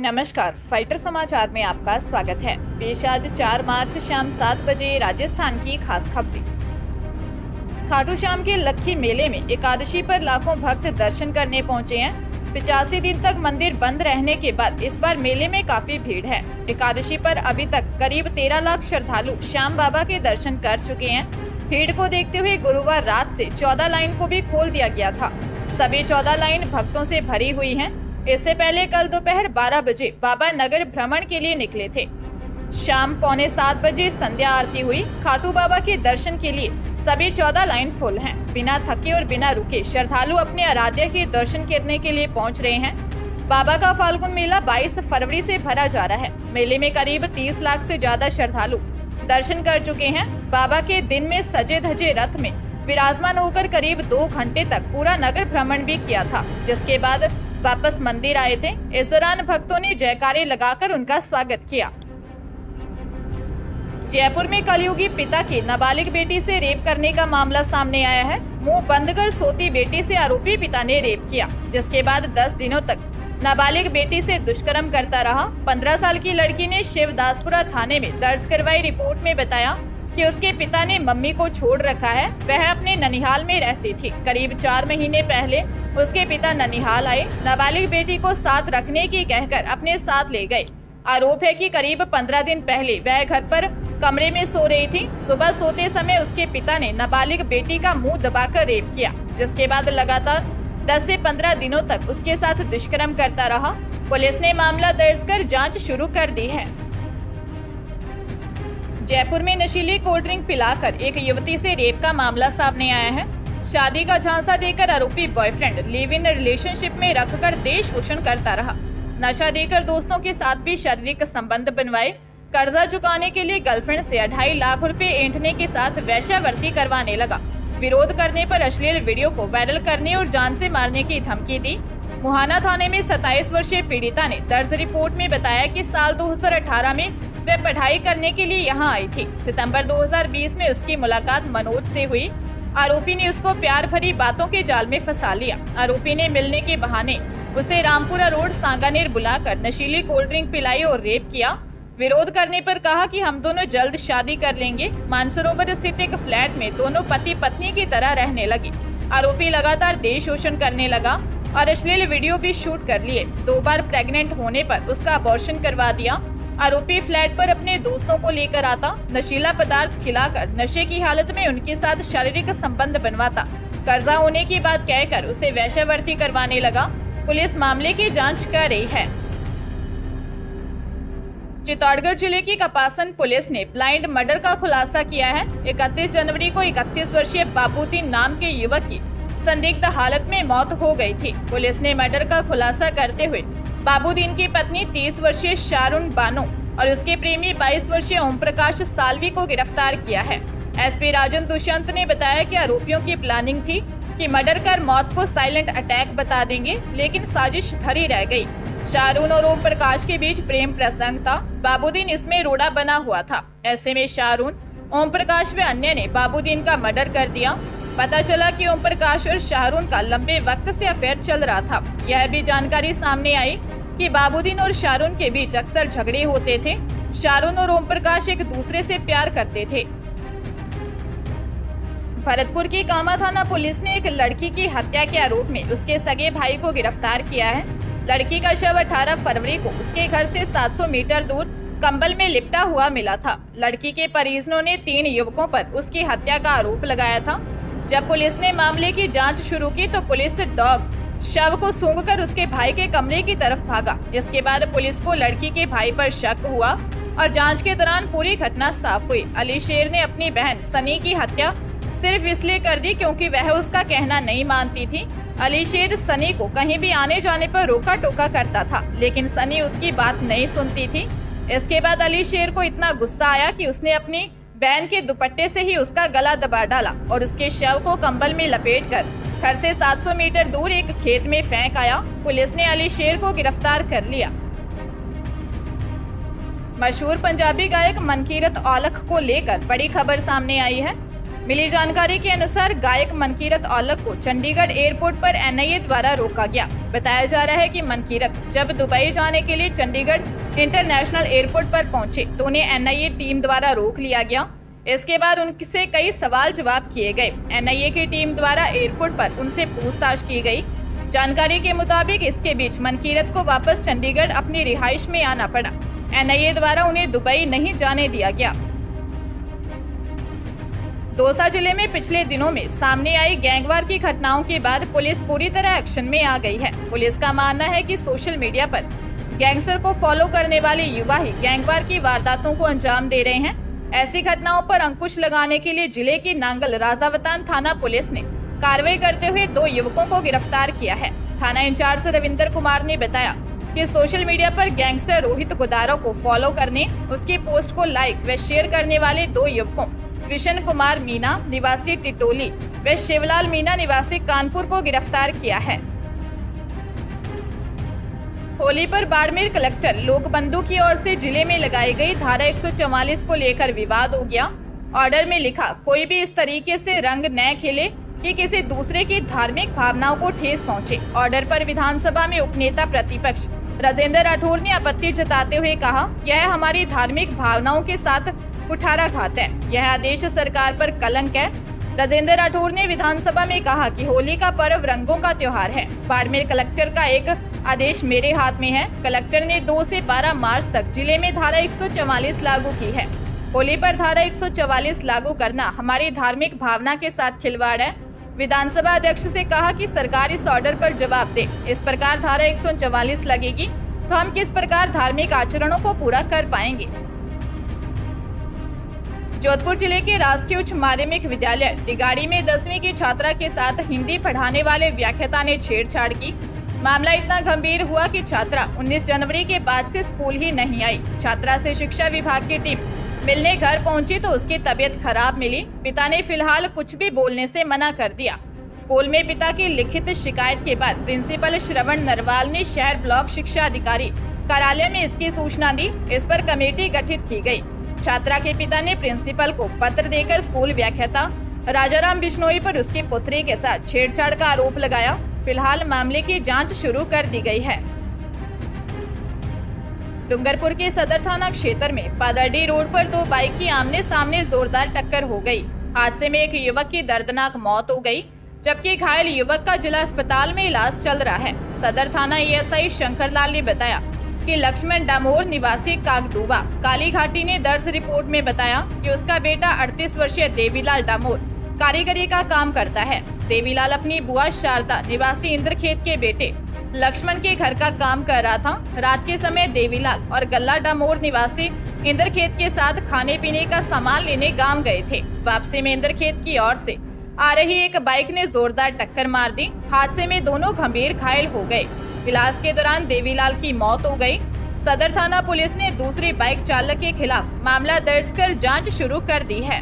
नमस्कार, फाइटर समाचार में आपका स्वागत है। पेश आज 4 मार्च शाम 7 बजे राजस्थान की खास खबरें। खाटू श्याम के लक्खी मेले में एकादशी पर लाखों भक्त दर्शन करने पहुंचे हैं। 85 दिन तक मंदिर बंद रहने के बाद इस बार मेले में काफी भीड़ है। एकादशी पर अभी तक करीब 13 लाख श्रद्धालु श्याम बाबा के दर्शन कर चुके हैं। भीड़ को देखते हुए गुरुवार रात से 14 लाइन को भी खोल दिया गया था। सभी 14 लाइन भक्तों से भरी हुई हैं। इससे पहले कल दोपहर 12 बजे बाबा नगर भ्रमण के लिए निकले थे। शाम 6:45 बजे संध्या आरती हुई। खाटू बाबा के दर्शन के लिए सभी 14 लाइन फुल हैं। बिना थके और बिना रुके श्रद्धालु अपने आराध्य के दर्शन करने के लिए पहुंच रहे हैं। बाबा का फाल्गुन मेला 22 फरवरी से भरा जा रहा है। मेले में करीब 30 लाख से ज्यादा श्रद्धालु दर्शन कर चुके हैं। बाबा के दिन में सजे धजे रथ में विराजमान होकर करीब 2 घंटे तक पूरा नगर भ्रमण भी किया था, जिसके बाद वापस मंदिर आए थे। इस दौरान भक्तों ने जयकारे लगाकर उनका स्वागत किया। जयपुर में कलयुगी पिता की नाबालिग बेटी से रेप करने का मामला सामने आया है। मुंह बंद कर सोती बेटी से आरोपी पिता ने रेप किया, जिसके बाद 10 दिनों तक नाबालिग बेटी से दुष्कर्म करता रहा। 15 साल की लड़की ने शिवदासपुरा थाने में दर्ज करवाई रिपोर्ट में बताया कि उसके पिता ने मम्मी को छोड़ रखा है। वह अपने ननिहाल में रहती थी। करीब 4 महीने पहले उसके पिता ननिहाल आए। नाबालिग बेटी को साथ रखने की कहकर अपने साथ ले गए। आरोप है कि करीब 15 दिन पहले वह घर पर कमरे में सो रही थी। सुबह सोते समय उसके पिता ने नाबालिग बेटी का मुंह दबाकर रेप किया, जिसके बाद लगातार 10 से 15 दिनों तक उसके साथ दुष्कर्म करता रहा। पुलिस ने मामला दर्ज कर जांच शुरू कर दी है। जयपुर में नशीली कोल्ड ड्रिंक पिलाकर एक युवती से रेप का मामला सामने आया है। शादी का झांसा देकर आरोपी बॉयफ्रेंड लिव इन रिलेशनशिप में रखकर देश भूषण करता रहा। नशा देकर दोस्तों के साथ भी शारीरिक संबंध बनवाए। कर्जा चुकाने के लिए गर्लफ्रेंड से 2.5 लाख रुपए ऐंठने के साथ वेश्यावृत्ति करवाने लगा। विरोध करने पर अश्लील वीडियो को वायरल करने और जान से मारने की धमकी दी। मुहाना थाने में 27 वर्षीय पीड़िता ने दर्ज रिपोर्ट में बताया कि साल 2018 में वह पढ़ाई करने के लिए यहां आई थी। सितंबर 2020 में उसकी मुलाकात मनोज से हुई। आरोपी ने उसको प्यार भरी बातों के जाल में फंसा लिया। आरोपी ने मिलने के बहाने उसे रामपुरा रोड सांगानेर बुलाकर नशीली कोल्ड ड्रिंक पिलाई और रेप किया। विरोध करने पर कहा कि हम दोनों जल्द शादी कर लेंगे। मानसरोवर स्थित एक फ्लैट में दोनों पति पत्नी की तरह रहने लगे। आरोपी लगातार देश शोषण करने लगा और अश्लील वीडियो भी शूट कर लिए। 2 बार प्रेग्नेंट होने पर उसका अबॉर्शन करवा दिया। आरोपी फ्लैट पर अपने दोस्तों को लेकर आता, नशीला पदार्थ खिलाकर नशे की हालत में उनके साथ शारीरिक संबंध बनवाता। कर्जा होने की बात कहकर उसे वेश्यावृत्ति करवाने लगा। पुलिस मामले की जांच कर रही है। चित्तौड़गढ़ जिले की कपासन पुलिस ने ब्लाइंड मर्डर का खुलासा किया है। 31 जनवरी को 31 वर्षीय बाबूदीन नाम के युवक की संदिग्ध हालत में मौत हो गई थी। पुलिस ने मर्डर का खुलासा करते हुए बाबूदीन की पत्नी 30 वर्षीय शारून बानो और उसके प्रेमी 22 वर्षीय ओम प्रकाश सालवी को गिरफ्तार किया है। एसपी राजन दुष्यंत ने बताया कि आरोपियों की प्लानिंग थी कि मर्डर कर मौत को साइलेंट अटैक बता देंगे, लेकिन साजिश धरी रह गई। शारून और ओम प्रकाश के बीच प्रेम प्रसंग था। बाबूदीन इसमें रोड़ा बना हुआ था। ऐसे में शारून, ओम प्रकाश व अन्य ने बाबूदीन का मर्डर कर दिया। पता चला कि ओम प्रकाश और शारून का लंबे वक्त से अफेयर चल रहा था। यह भी जानकारी सामने आई कि बाबूदीन और शारून के बीच अक्सर झगड़े होते थे। शारून और ओम प्रकाश एक दूसरे से प्यार करते थे। भरतपुर की कामा थाना पुलिस ने एक लड़की की हत्या के आरोप में उसके सगे भाई को गिरफ्तार किया है। लड़की का शव 18 फरवरी को उसके घर से 700 मीटर दूर कंबल में लिपटा हुआ मिला था। लड़की के परिजनों ने 3 युवकों पर उसकी हत्या का आरोप लगाया था। जब पुलिस ने मामले की जांच शुरू की तो पुलिस डॉग शव को सूंघकर उसके भाई के कमरे की तरफ भागा। इसके बाद पुलिस को लड़की के भाई पर शक हुआ और जांच के दौरान पूरी घटना साफ हुई। अली शेर ने अपनी बहन सनी की हत्या सिर्फ इसलिए कर दी क्योंकि वह उसका कहना नहीं मानती थी। अली शेर सनी को कहीं भी आने जाने पर रोका टोका करता था, लेकिन सनी उसकी बात नहीं सुनती थी। इसके बाद अली शेर को इतना गुस्सा आया कि उसने अपनी बहन के दुपट्टे से ही उसका गला दबा डाला और उसके शव को कंबल में लपेटकर घर से 700 मीटर दूर एक खेत में फेंक आया। पुलिस ने अली शेर को गिरफ्तार कर लिया। मशहूर पंजाबी गायक मनकीरत औलख को लेकर बड़ी खबर सामने आई है। मिली जानकारी के अनुसार गायक मनकीरत औलख को चंडीगढ़ एयरपोर्ट पर एनआईए द्वारा रोका गया। बताया जा रहा है कि मनकीरत जब दुबई जाने के लिए चंडीगढ़ इंटरनेशनल एयरपोर्ट पर पहुंचे तो उन्हें एनआईए टीम द्वारा रोक लिया गया। इसके बाद उनसे कई सवाल जवाब किए गए। एनआईए की टीम द्वारा एयरपोर्ट पर उनसे पूछताछ की गई। जानकारी के मुताबिक इसके बीच मनकीरत को वापस चंडीगढ़ अपनी रिहाइश में आना पड़ा। एनआईए द्वारा उन्हें दुबई नहीं जाने दिया गया। दौसा जिले में पिछले दिनों में सामने आई गैंगवार की घटनाओं के बाद पुलिस पूरी तरह एक्शन में आ गई है। पुलिस का मानना है कि सोशल मीडिया पर गैंगस्टर को फॉलो करने वाले युवा ही गैंगवार की वारदातों को अंजाम दे रहे हैं। ऐसी घटनाओं पर अंकुश लगाने के लिए जिले की नांगल राजावतान थाना पुलिस ने कार्रवाई करते हुए 2 युवकों को गिरफ्तार किया है। थाना इंचार्ज रविंदर कुमार ने बताया कि सोशल मीडिया पर गैंगस्टर रोहित गुदारों को फॉलो करने, उसकी पोस्ट को लाइक व शेयर करने वाले 2 युवकों कृष्ण कुमार मीना निवासी टिटोली व शिवलाल मीना निवासी कानपुर को गिरफ्तार किया है। होली पर बाड़मेर कलेक्टर लोकबंधु की ओर से जिले में लगाई गई धारा 144 को लेकर विवाद हो गया। ऑर्डर में लिखा, कोई भी इस तरीके से रंग न खेले कि किसी दूसरे की धार्मिक भावनाओं को ठेस पहुंचे। ऑर्डर पर विधानसभा में उपनेता प्रतिपक्ष राजेंद्र राठौर ने आपत्ति जताते हुए कहा, यह हमारी धार्मिक भावनाओं के साथ कुठाराघात है। यह आदेश सरकार पर कलंक है। राजेंद्र राठौर ने विधानसभा में कहा कि होली का पर्व रंगों का त्योहार है। बाड़मेर कलेक्टर का एक आदेश मेरे हाथ में है। कलेक्टर ने 2 से 12 मार्च तक जिले में धारा 144 लागू की है। होली पर धारा 144 लागू करना हमारी धार्मिक भावना के साथ खिलवाड़ है। विधानसभा अध्यक्ष से कहा कि सरकार इस ऑर्डर पर जवाब दे। इस प्रकार धारा 144 लगेगी तो हम किस प्रकार धार्मिक आचरणों को पूरा कर पाएंगे। जोधपुर जिले के राजकीय उच्च माध्यमिक विद्यालय टिगाड़ी में 10वीं की छात्रा के साथ हिंदी पढ़ाने वाले व्याख्याता ने छेड़छाड़ की। मामला इतना गंभीर हुआ कि छात्रा 19 जनवरी के बाद से स्कूल ही नहीं आई। छात्रा से शिक्षा विभाग की टीम मिलने घर पहुंची तो उसकी तबीयत खराब मिली। पिता ने फिलहाल कुछ भी बोलने से मना कर दिया। स्कूल में पिता की लिखित शिकायत के बाद प्रिंसिपल श्रवण नरवाल ने शहर ब्लॉक शिक्षा अधिकारी कार्यालय में इसकी सूचना दी। इस पर कमेटी गठित की गई। छात्रा के पिता ने प्रिंसिपल को पत्र देकर स्कूल व्याख्याता राजाराम बिश्नोई पर उसके पुत्री के साथ छेड़छाड़ का आरोप लगाया। फिलहाल मामले की जांच शुरू कर दी गई है। डूंगरपुर के सदर थाना क्षेत्र में पादरडी रोड पर 2 बाइक की आमने सामने जोरदार टक्कर हो गई। हादसे में एक युवक की दर्दनाक मौत हो गई, जबकि घायल युवक का जिला अस्पताल में इलाज चल रहा है। सदर थाना एएसआई शंकरलाल ने बताया कि लक्ष्मण डामोर निवासी कागडूवा काली घाटी ने दर्ज रिपोर्ट में बताया कि उसका बेटा 38 वर्षीय देवीलाल डामोर कारीगरी का काम करता है। देवीलाल अपनी बुआ शारदा निवासी इंद्रखेत के बेटे लक्ष्मण के घर का काम कर रहा था। रात के समय देवीलाल और गल्ला डामोर निवासी इंद्रखेत के साथ खाने पीने का सामान लेने गांव गए थे। वापसी में इंद्रखेत की ओर से आ रही एक बाइक ने जोरदार टक्कर मार दी। हादसे में दोनों गंभीर घायल हो गए। इलाज के दौरान देवीलाल की मौत हो गई। सदर थाना पुलिस ने दूसरी बाइक चालक के खिलाफ मामला दर्ज कर जांच शुरू कर दी है।